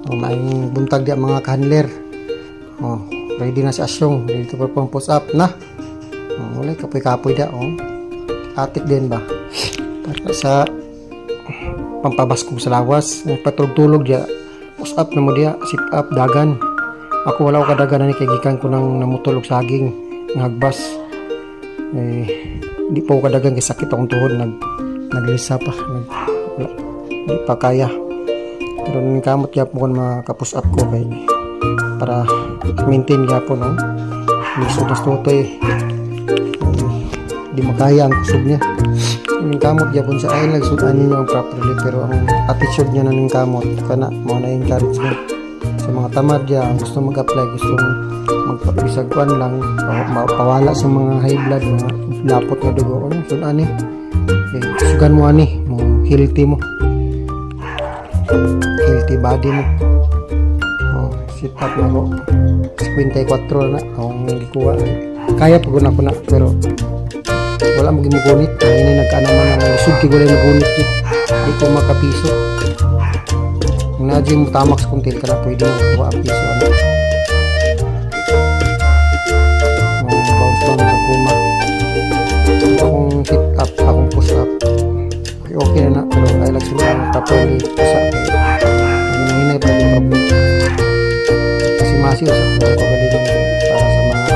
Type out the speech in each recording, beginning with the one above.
Maayong buntag di mga kahandler. Ready na si Asyong. Ready to perform push up na. Wala kapoy-kapoy da. Atik din ba? Para sa pampabasko sa lawas. Patulog-tulog dia. Push up na mo dia. Sit up, dagan. Ako wala ko kadaganan ni kagikan ko nang namutulog saging. Nagbas. Di pa ko kadagan kay sakit akong tuhod. Naglisa pa. Di pa kaya. Pero nang kamot yapon maka-push up ko kay para maintain yapon lisod na tutoy di makaya ang kusog niya. Nang kamot yapon sa ay nagsudan niya properly pero ang attitude niya na nang kamot kana mo na encouragement sa mga tamad ya gusto mag-apply gusto magpapisagkuan lang pawala sa mga high blood mga lapot nga dugo sudan ni sugan mo ani mo healthy mo healthy body mo. Sit up na ko 54 na akong gikuha kaya pag ko na pero wala mo gimugunit ini nagkanaman na lisod kay wala mugunit di ko makapiso kung nadyo mo tamak sa kuntil ka na pwede na kuha ang piso bounce lang sa kuma akong sit up akong push up okay na pero ay lang sila ang properly push up hinay pa yung problem kasi masih sa pagkagaling para sa mga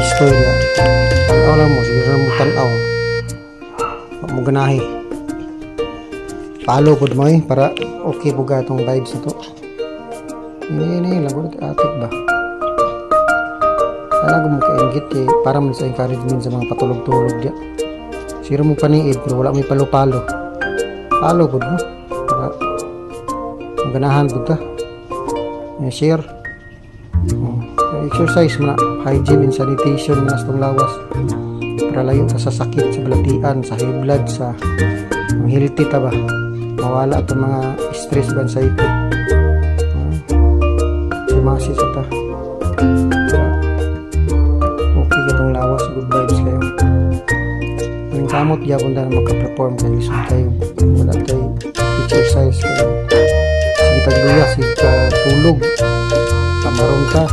istorya tanaw lang mo siguro mo tanaw mo ganahe palo po mo para okay po ga itong vibes na to ini lang ko atik ba talaga mo ka-engit para man sa encouragement sa mga patulog-tulog dyan sira mo paniid pero wala may palo-palo palo po mo para maganahan po ta share exercise mo na hygiene and sanitation na itong lawas para layo ka sa sakit sa balatian sa high blood sa healthy ta ba mawala itong mga stress ba sa ito simasi sa ta okay ka itong lawas good vibes kayo ang kamot yapon na makaperform kayo lisod kayo wala tayo exercise kayo sige tagluya sige tulog tamaron ka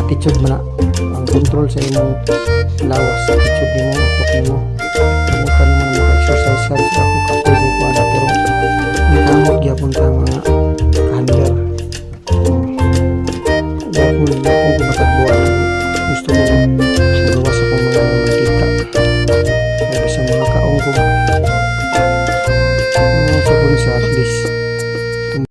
attitude mo na ang control sa imong lawas attitude mo utok mo pamutan mo na maka-exercise ka sa ako kapoy ko ana pero may kamot gyapon ta